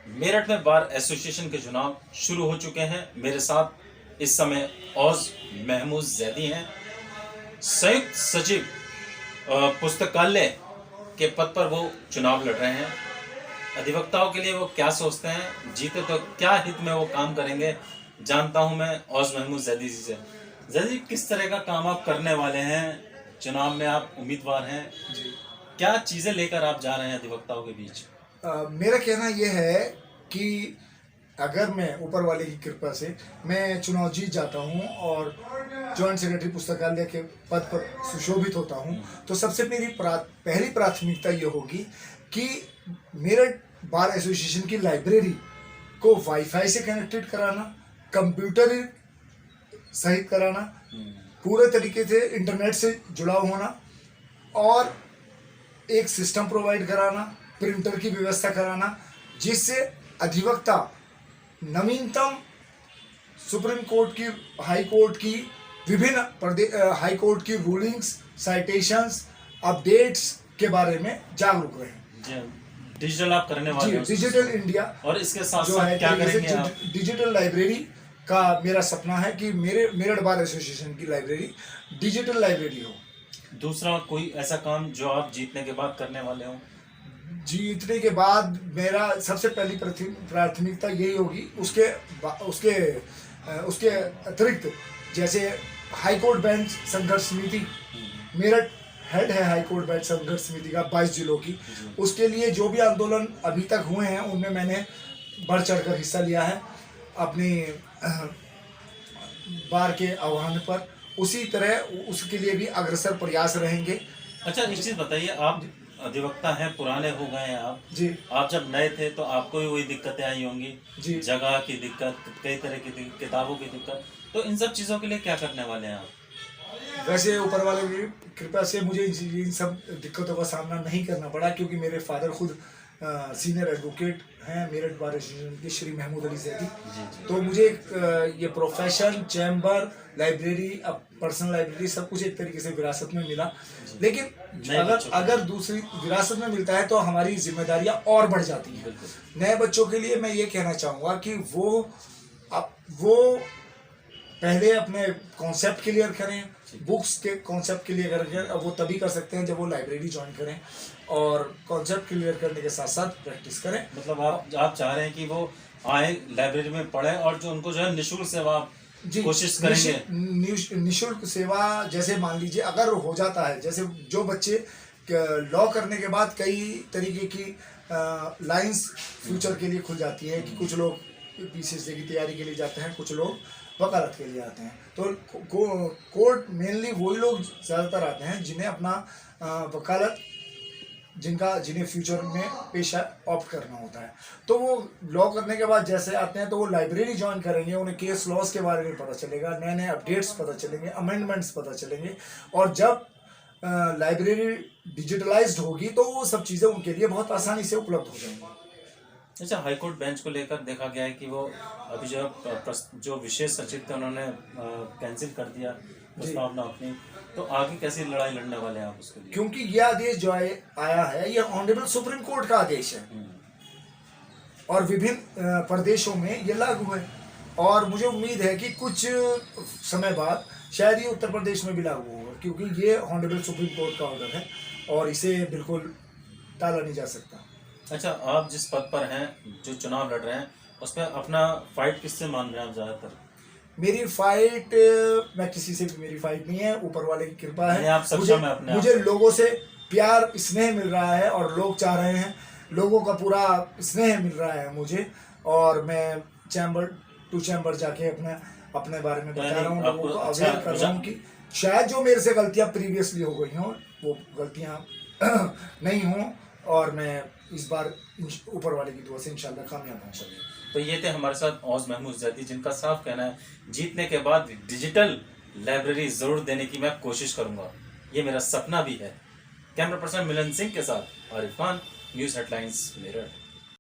मेरठ में bar association के चुनाव शुरू हो चुके हैं। मेरे साथ इस समय औज महमूद जैदी हैं, संयुक्त सचिव पुस्तकालय के पद पर वो चुनाव लड़ रहे हैं। अधिवक्ताओं के लिए वो क्या सोचते हैं, जीते तो क्या हित में वो काम करेंगे, जानता हूं मैं औज महमूद जैदी जी से। जैदी, किस तरह का काम आप करने वाले हैं? चुनाव में आप उम्मीदवार हैं जी। क्या चीजें लेकर आप जा रहे हैं अधिवक्ताओं के बीच? मेरा कहना यह है कि अगर मैं ऊपर वाले की कृपा से मैं चुनाव जीत जाता हूं और जॉइंट सेक्रेटरी पुस्तकालय के पद पर सुशोभित होता हूं, तो सबसे मेरी पहली प्राथमिकता ये होगी कि मेरठ बार एसोसिएशन की लाइब्रेरी को वाईफाई से कनेक्टेड कराना, कंप्यूटर सहित कराना, पूरे तरीके से इंटरनेट से जुड़ा होना और एक सिस्टम प्रोवाइड कराना, प्रिंटर की व्यवस्था कराना, जिससे अधिवक्ता नवीनतम सुप्रीम कोर्ट की, हाई कोर्ट की, विभिन्न हाई कोर्ट की रूलिंग्स, साइटेशंस, अपडेट्स के बारे में जागरूक रहे। डिजिटल आप करने वाले हैं? Digital India. और इसके साथ साथ क्या करेंगे आप? डिजिटल लाइब्रेरी का मेरा सपना है कि मेरठ बार एसोसिएशन की लाइब्रेरी डिजिटल लाइब्रेरी हो। दूसरा कोई ऐसा काम जो आप जीतने के बाद करने वाले हो? जीतने के बाद मेरा सबसे पहली प्राथमिकता यही होगी। उसके अतिरिक्त जैसे हाई कोर्ट बेंच संघर्ष समिति, मेरठ हेड है हाई कोर्ट बेंच संघर्ष समिति का 22 जिलों की, उसके लिए जो भी आंदोलन अभी तक हुए हैं उनमें मैंने बढ़ चढ़कर हिस्सा लिया है अपनी बार के आह्वान पर। उसी तरह उसके लिए भी अग्रसर प्रयास रहेंगे। अच्छा, एक चीज बताइए, आप अधिवक्ता हैं, पुराने हो गए हैं आप जी। आप जब नए थे तो आपको भी वही दिक्कतें आई होंगी जी। जगह की दिक्कत, कई तरह की किताबों की दिक्कत, तो इन सब चीजों के लिए क्या करने वाले हैं आप? वैसे ऊपर वाले की कृपा से मुझे इन सब दिक्कतों का सामना नहीं करना पड़ा, क्योंकि मेरे फादर खुद सीनियर एडवोकेट हैं मेरठ बार एसोसिएशन के, श्री महमूद अली जैदी। तो मुझे ये profession, chamber, library, personal library सब कुछ एक तरीके से विरासत में मिला। लेकिन अगर दूसरी विरासत में मिलता है तो हमारी जिम्मेदारियां और बढ़ जाती हैं। नए बच्चों के लिए मैं ये कहना चाहूँगा कि वो पहले अपने कॉन्सेप्ट क्लियर करें, बुक्स के कॉन्सेप्ट क्लियर करें। अब वो तभी कर सकते हैं जब वो लाइब्रेरी ज्वाइन करें और कॉन्सेप्ट क्लियर करने के साथ साथ प्रैक्टिस करें। मतलब आप चाह रहे हैं कि वो आए लाइब्रेरी में पढ़े और जो उनको जो है निःशुल्क सेवा कोशिश करेंगे। निःशुल्क सेवा, जैसे मान लीजिए अगर हो जाता है, जैसे जो बच्चे लॉ करने के बाद कई तरीके की लाइंस फ्यूचर के लिए खुल जाती है कि कुछ लोग पीसीसी की तैयारी के लिए जाते हैं, कुछ लोग वकालत के लिए आते हैं। तो कोर्ट मेनली वही लोग ज़्यादातर आते हैं जिन्हें अपना वकालत, जिन्हें फ्यूचर में पेशा ऑप्ट करना होता है। तो वो लॉ करने के बाद जैसे आते हैं तो वो लाइब्रेरी ज्वाइन करेंगे, उन्हें केस लॉस के बारे में पता चलेगा, नए नए अपडेट्स पता चलेंगे, अमेंडमेंट्स पता चलेंगे। और जब लाइब्रेरी डिजिटलाइज्ड होगी तो वो सब चीज़ें उनके लिए बहुत आसानी से उपलब्ध हो जाएंगी। अच्छा, हाईकोर्ट बेंच को लेकर देखा गया है कि वो अभी जो विशेष सचिव थे उन्होंने कैंसिल कर दिया प्रस्तावना अपनी, तो आगे कैसी लड़ाई लड़ने वाले हैं आप उसके लिए? क्योंकि ये आदेश जो आया है ये ऑनरेबल सुप्रीम कोर्ट का आदेश है और विभिन्न प्रदेशों में ये लागू है। और मुझे उम्मीद है कि कुछ समय बाद शायद ये उत्तर प्रदेश में भी लागू होगा, क्योंकि ये ऑनरेबल सुप्रीम कोर्ट का ऑर्डर है और इसे बिल्कुल टाला नहीं जा सकता। अच्छा, आप जिस पद पर हैं, जो चुनाव लड़ रहे हैं, उस पर अपना फाइट किससे मान रहे हैं आप ज़्यादातर? मेरी फाइट, मैं किसी से भी, मेरी फाइट नहीं है, ऊपर वाले की कृपा है। आप सक्षम हैं अपने आप? मुझे लोगों से प्यार, स्नेह मिल रहा है और लोग चाह रहे हैं, लोगों का पूरा स्नेह मिल रहा है मुझे। और मैं चैम्बर टू चैम्बर जाके अपने बारे में बता रहा हूँ, लोगों को अवेयर कर रहा हूँ कि शायद जो मेरे से गलतियाँ प्रीवियसली हो गई हों वो गलतियाँ नहीं हों, और मैं इस बार ऊपर वाले की दुआ से इंशाल्लाह कामयाब होना चाहिए। तो ये थे हमारे साथ औज महमूद जैदी, जिनका साफ कहना है जीतने के बाद डिजिटल लाइब्रेरी जरूर देने की मैं कोशिश करूंगा, ये मेरा सपना भी है। कैमरा पर्सन मिलन सिंह के साथ आरिफ खान, न्यूज़ हेडलाइंस, मेरठ।